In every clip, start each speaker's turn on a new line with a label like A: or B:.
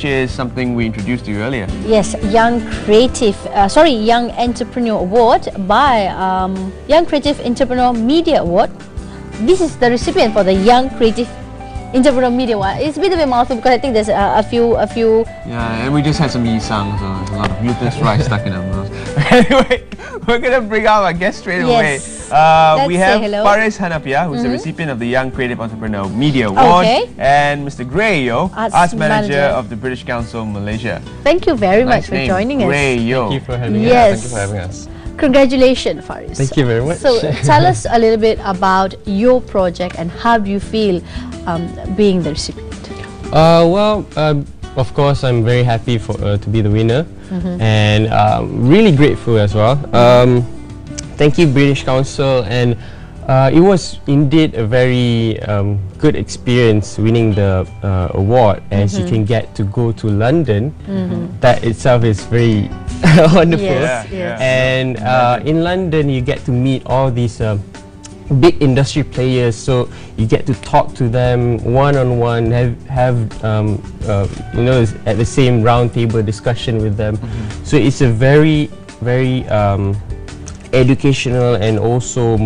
A: which is something we introduced to you earlier.
B: Yes, Young Entrepreneur Award by Young Creative Entrepreneur Media Award. This is the recipient for the Young Creative Entrepreneur Media Award. It's a bit of a mouthful because I think there's a few.
A: Yeah, and we just had some yisang, so there's a lot of glutinous rice stuck in our mouths. Anyway, we're gonna bring out our guest straight away. We have Fariz Hanapiah, who's the recipient of the Young Creative Entrepreneur Media Award, and Mr. Gray Yo, Arts Manager of the British Council Malaysia.
B: Thank you very much for joining us.
A: Gray Yo.
C: Thank you for having us.
B: Yes.
C: Thank you for having us.
B: Congratulations, Fariz.
C: Thank you very much.
B: So tell us a little bit about your project and how do you feel being the recipient?
C: Of course, I'm very happy to be the winner, and really grateful as well. Thank you, British Council, and it was indeed a very good experience winning the award, as you can get to go to London. That itself is very wonderful.
B: Yes,
C: And in London, you get to meet all these big industry players, so you get to talk to them one-on-one, have you know, at the same round table discussion with them. So it's a very educational and also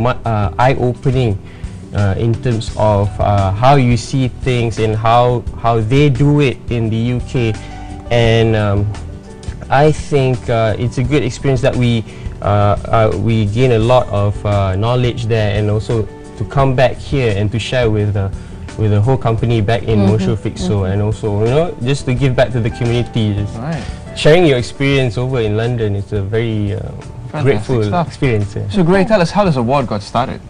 C: eye-opening in terms of how you see things and how they do it in the UK. And I think it's a good experience that we gain a lot of knowledge there, and also to come back here and to share with the whole company back in Mosho Fixo, and also, you know, just to give back to the community. Sharing your experience over in London is a very grateful experience. Yeah.
A: So Gray, tell us how this award got started.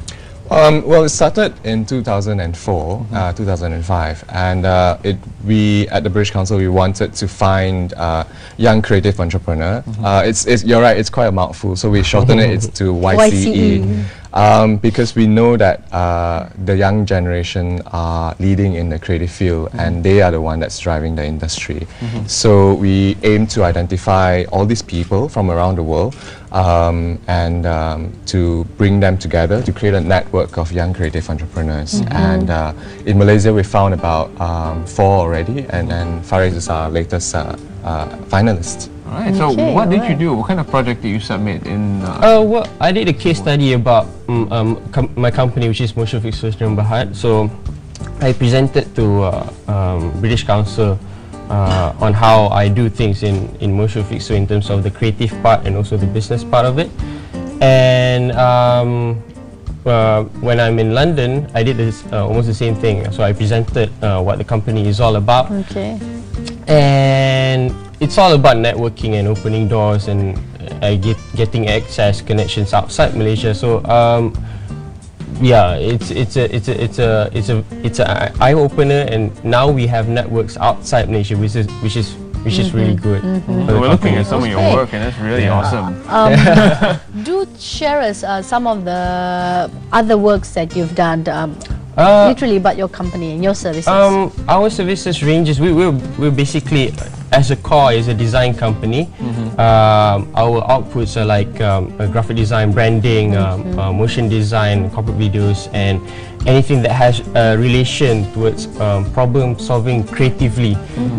D: Well, it started in 2004, 2005, and we at the British Council, we wanted to find young creative entrepreneur. You're right, it's quite a mouthful, so we shorten it to YCE. Because we know that the young generation are leading in the creative field, and they are the one that's driving the industry. So we aim to identify all these people from around the world, and to bring them together to create a network of young creative entrepreneurs. And in Malaysia, we found about 4 already, and then Fariz is our latest finalist.
A: Alright, so what did you do? What kind of project did you submit in?
C: Well, I did a case study about my company, which is Mosho Fixo Bahad. So I presented to British Council on how I do things in Mosho Fixo in terms of the creative part and also the business part of it. And when I'm in London, I did this almost the same thing. So I presented what the company is all about. And it's all about networking and opening doors and getting access connections outside Malaysia. So yeah, it's an eye opener, and now we have networks outside Malaysia, which is really good.
A: So we're looking at some of your work, and it's really awesome.
B: Do share us some of the other works that you've done. Literally about your company and your services.
C: Our services ranges. We're basically, as a core, is a design company. Our outputs are like graphic design, branding, motion design, corporate videos, and anything that has a relation towards problem solving creatively.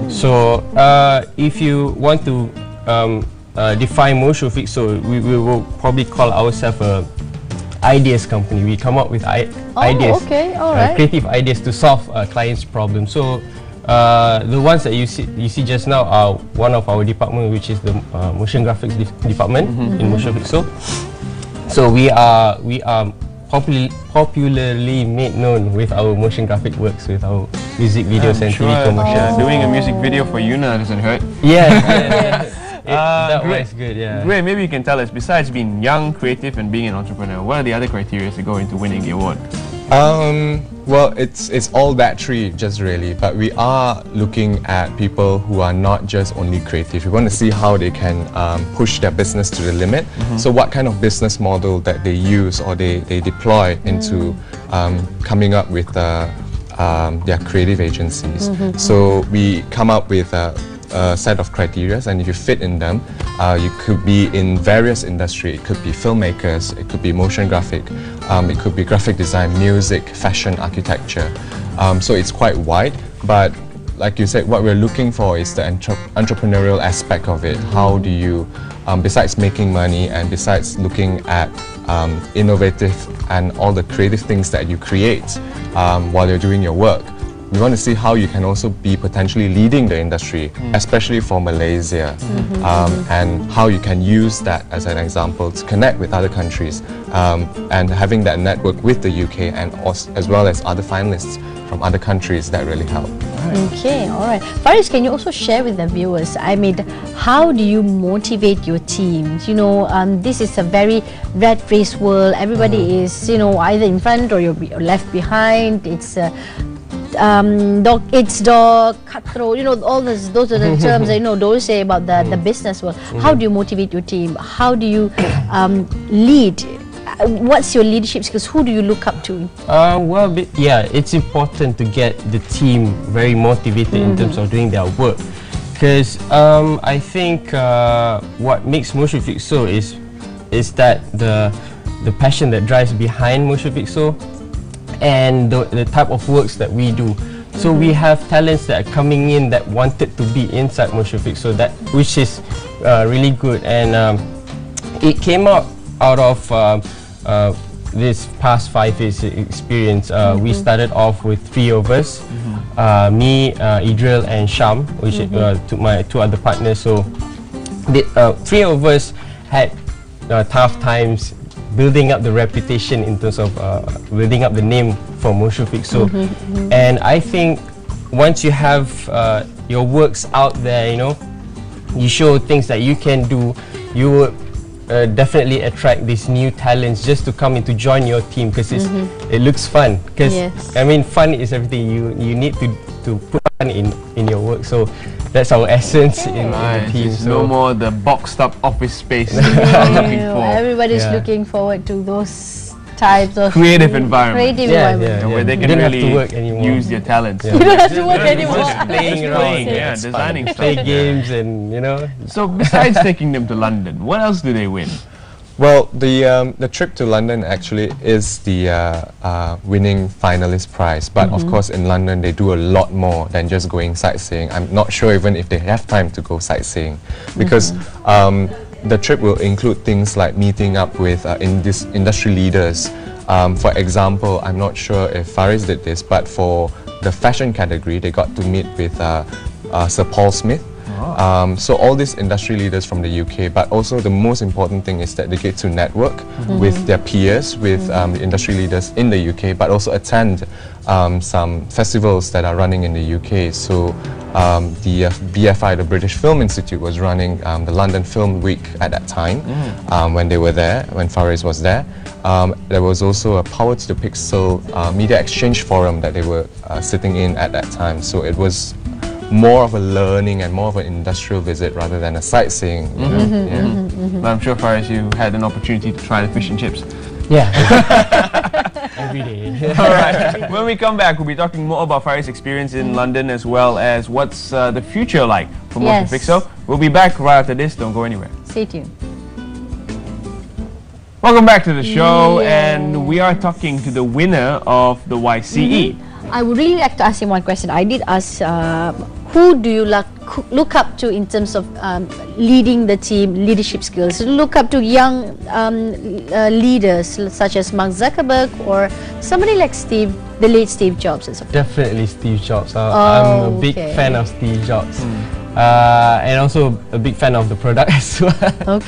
C: So if you want to define Mosho Fixo, we will probably call ourselves a ideas company. We come up with ideas, creative ideas to solve clients' problems. So the ones that you see just now are one of our department, which is the motion graphics department in Mosho Fixo. So we are popularly made known with our motion graphic works, with our music videos and TV commercials.
A: Doing a music video for Yuna doesn't hurt.
C: That was good, yeah.
A: Great, maybe you can tell us, besides being young, creative and being an entrepreneur, what are the other criteria to go into winning the award?
D: Well, it's all that three, just really, but we are looking at people who are not just only creative. We want to see how they can push their business to the limit. So what kind of business model that they use or they deploy into coming up with their creative agencies. So we come up with a set of criteria, and if you fit in them, you could be in various industries. It could be filmmakers, it could be motion graphic, it could be graphic design, music, fashion, architecture. So it's quite wide, but like you said, what we're looking for is the entrepreneurial aspect of it. How do you, besides making money and besides looking at innovative and all the creative things that you create while you're doing your work, we want to see how you can also be potentially leading the industry, especially for Malaysia, and how you can use that as an example to connect with other countries, and having that network with the UK and also, as well as other finalists from other countries, that really help.
B: Okay, all right. Fariz, can you also share with the viewers, I mean, how do you motivate your teams? You know, this is a very rat race world. Everybody is, you know, either in front or you're left behind. It's dog eats dog, cutthroat, you know, all those are the terms you know those say about the business world. How do you motivate your team? How do you lead? What's your leadership skills? Who do you look up to?
C: Well, yeah, it's important to get the team very motivated in terms of doing their work, because I think what makes Motion Fixo is that the passion that drives behind Motion Fixo and the type of works that we do. So we have talents that are coming in that wanted to be inside Motion Fixo, that which is really good, and it came out of this past 5 years experience. We started off with 3 of us, me, Idril and Sham, which my 2 other partners. So the 3 of us had tough times building up the reputation in terms of building up the name for Motion Fixo. And I think once you have your works out there, you know, you show things that you can do, you will definitely attract these new talents just to come in to join your team, because it looks fun. Because I mean, fun is everything. You need to put fun in your work. So that's our essence in the team.
A: So no more the boxed up office space looking for.
B: Everybody's looking forward to those types of
A: creative environment.
C: Where
A: they can really use their talents.
B: You don't have to work anymore.
C: Just playing around,
A: designing stuff.
C: Play games, and you know.
A: So besides taking them to London, what else do they win?
D: Well, the trip to London actually is the winning finalist prize. But of course, in London, they do a lot more than just going sightseeing. I'm not sure even if they have time to go sightseeing, because the trip will include things like meeting up with industry leaders. For example, I'm not sure if Fariz did this, but for the fashion category, they got to meet with Sir Paul Smith. So all these industry leaders from the UK, but also the most important thing is that they get to network with their peers, with the industry leaders in the UK, but also attend some festivals that are running in the UK. So the BFI, the British Film Institute, was running the London Film Week at that time when they were there, when Fariz was there. There was also a Power to the Pixel Media Exchange Forum that they were sitting in at that time. So it was more of a learning and more of an industrial visit rather than a sightseeing. You know?
A: But I'm sure, Fariz, you had an opportunity to try the fish and chips.
C: Yeah. Every day.
A: All right. When we come back, we'll be talking more about Fariz's experience in London, as well as what's the future like for Motion Fixo. We'll be back right after this. Don't go anywhere.
B: Stay tuned.
A: Welcome back to the show, and we are talking to the winner of the YCE.
B: I would really like to ask him one question. I did ask, who do you look up to in terms of leading the team, leadership skills? Look up to young leaders such as Mark Zuckerberg or somebody like the late Steve Jobs.
C: Definitely Steve Jobs. I'm a big fan of Steve Jobs. And also a big fan of the product as well.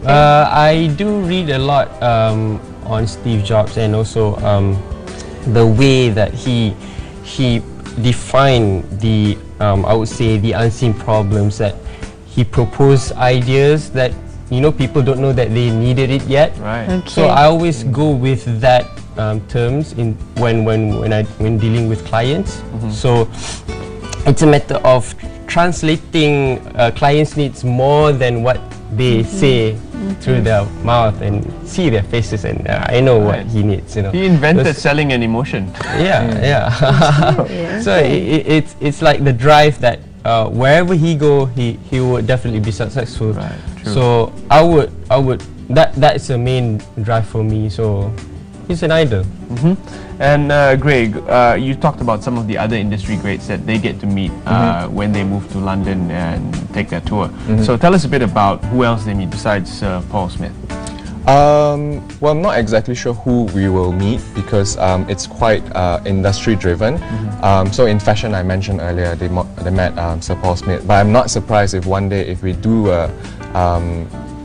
C: I do read a lot on Steve Jobs, and also the way that he defined the I would say the unseen problems, that he proposed ideas that, you know, people don't know that they needed it yet. So I always go with that terms in when dealing with clients. So it's a matter of translating clients' needs more than what they say through their mouth, and see their faces, and I know what he needs. You know,
A: he invented selling an emotion.
C: So it's like the drive that wherever he go, he would definitely be successful. So I would that's the main drive for me. So he's an idol.
A: And Greg, you talked about some of the other industry greats that they get to meet when they move to London and take their tour. So tell us a bit about who else they meet besides Paul Smith.
D: Well, I'm not exactly sure who we will meet because it's quite industry driven. So in fashion, I mentioned earlier, they met Sir Paul Smith, but I'm not surprised if one day if we do a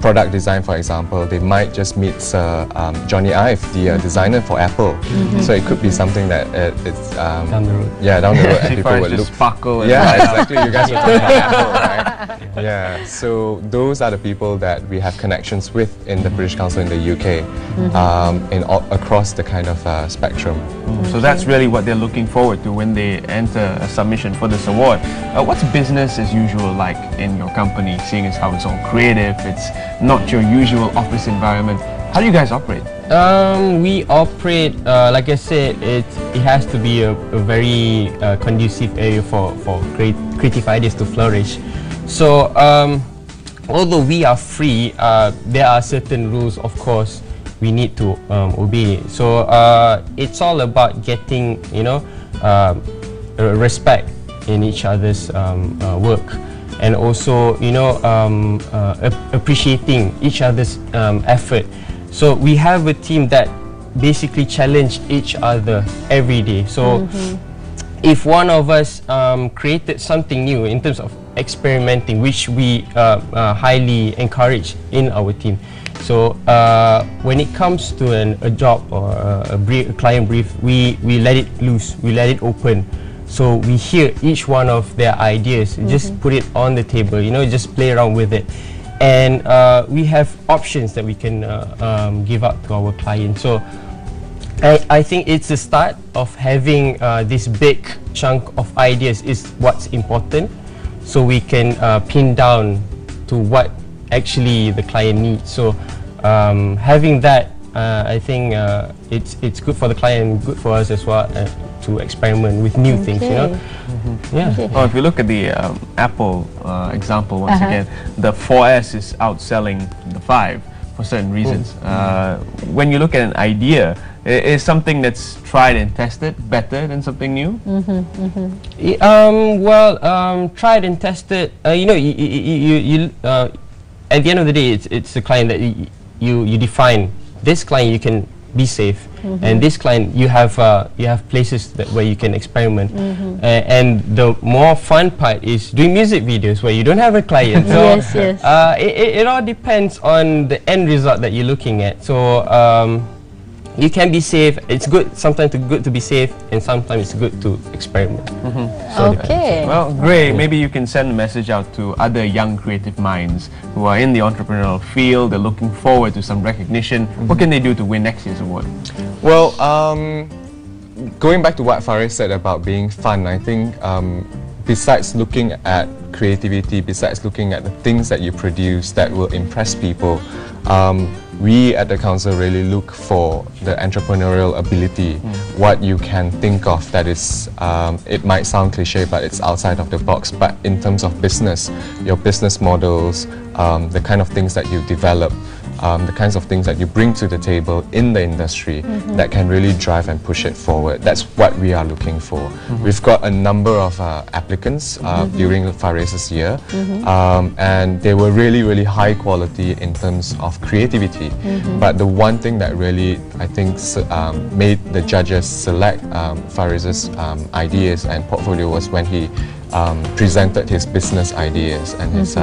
D: product design, for example, they might just meet Sir Johnny Ive, the designer for Apple. So it could be something that it's
C: down the road.
D: Yeah, down the road, and people would look.
A: Sparkle.
D: Yeah, exactly. You guys were talking about Apple, right? Yeah. So those are the people that we have connections with in the British Council in the UK, across the kind of spectrum.
A: So that's really what they're looking forward to when they enter a submission for this award. What's business as usual like in your company, seeing as how it's all creative, it's not your usual office environment? How do you guys operate?
C: We operate, like I said, it has to be a very conducive area for creative ideas to flourish. So although we are free, there are certain rules, of course, we need to obey. So it's all about getting, respect in each other's work, and also, appreciating each other's effort. So we have a team that basically challenge each other every day. So if one of us created something new in terms of experimenting, which we highly encourage in our team. So when it comes to a job or a client brief, we let it loose, we let it open. So we hear each one of their ideas, just put it on the table, just play around with it. And we have options that we can give out to our clients. So I think it's the start of having this big chunk of ideas is what's important. So we can pin down to what actually the client needs. So having that, I think it's good for the client, good for us as well to experiment with new things. Yeah.
A: Well, if you look at the Apple example once again, the 4S is outselling the 5 for certain reasons. When you look at an idea, is something that's tried and tested better than something new?
C: Tried and tested. You at the end of the day, it's the client that you define. This client you can be safe, and this client you have places where you can experiment. And the more fun part is doing music videos where you don't have a client. So it all depends on the end result that you're looking at. So you can be safe. It's good sometimes to be safe, and sometimes it's good to experiment. So
B: okay.
A: Well, Gray, maybe you can send a message out to other young creative minds who are in the entrepreneurial field. They're looking forward to some recognition. What can they do to win next year's award?
D: Well, going back to what Fariz said about being fun, I think besides looking at creativity, besides looking at the things that you produce that will impress people, we at the council really look for the entrepreneurial ability, what you can think of that is, it might sound cliche, but it's outside of the box. But in terms of business, your business models, the kind of things that you develop, the kinds of things that you bring to the table in the industry that can really drive and push it forward. That's what we are looking for. We've got a number of applicants during Fariz's year, and they were really, really high quality in terms of creativity. But the one thing that really, I think, made the judges select Fariz's ideas and portfolio was when he presented his business ideas and his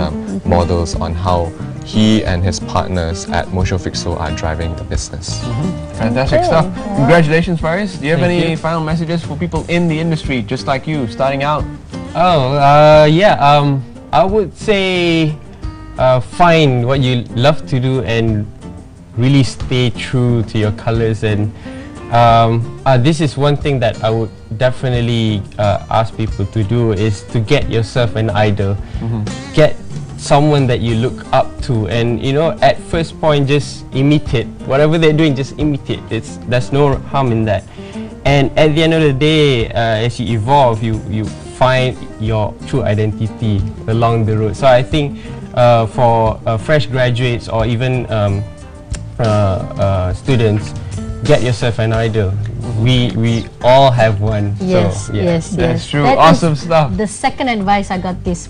D: models on how he and his partners at Mosho Fixo are driving the business.
A: Fantastic stuff. Congratulations, Fariz. Do you have any final messages for people in the industry just like you, starting out?
C: I would say find what you love to do and really stay true to your colors. And this is one thing that I would definitely ask people to do, is to get yourself an idol. Get someone that you look up to, and at first point just imitate whatever they're doing. Just imitate. There's no harm in that. And at the end of the day, as you evolve, you find your true identity along the road. So I think for fresh graduates or even students, get yourself an idol. we all have one.
B: Yes,
C: so, yeah.
B: yes,
A: That's
B: yes.
A: true.
B: That
A: Awesome
B: is
A: stuff.
B: The second advice I got this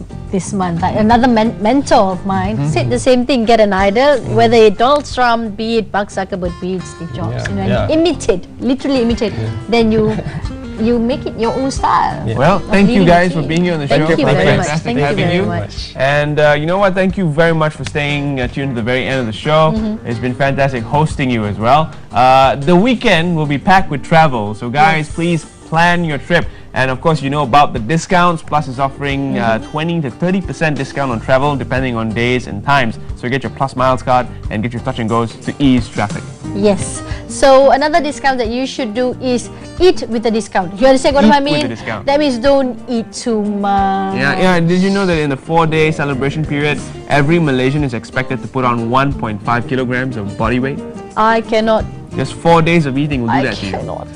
B: month. Like another mentor of mine said the same thing. Get an idol, whether it's Donald Trump, be it Mark Zuckerberg, be it Steve Jobs.
C: Yeah,
B: You know,
C: yeah.
B: and imitate, literally imitate. Then you make it your own style.
C: Yeah.
A: Well, thank you
B: leading a
A: guys for
B: team.
A: being here on the
B: Thank
A: show.
B: you
A: It's
B: very much.
A: fantastic
B: Thank you
A: having
B: very
A: you.
B: much.
A: And you know what? Thank you very much for staying tuned to the very end of the show. It's been fantastic hosting you as well. The weekend will be packed with travel, so guys, please plan your trip. And of course, you know about the discounts. Plus is offering 20 to 30% discount on travel depending on days and times. So get your Plus Miles card and get your touch and goes to ease traffic.
B: Yes. So another discount that you should do is eat with a discount. You understand what
A: Eat
B: I
A: with
B: mean?
A: a discount.
B: That means don't eat too much.
A: Yeah. Did you know that in the 4-day celebration period, every Malaysian is expected to put on 1.5 kilograms of body weight?
B: I cannot.
A: Just 4 days of eating will do
B: I
A: that to you.
B: cannot.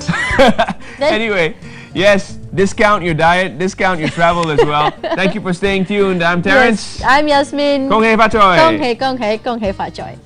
A: Anyway, yes, discount your diet, discount your travel as well. Thank you for staying tuned. I'm Terence.
B: Yes, I'm Yasmin.
A: Kong hei fa choi.
B: Kong hei fa choi.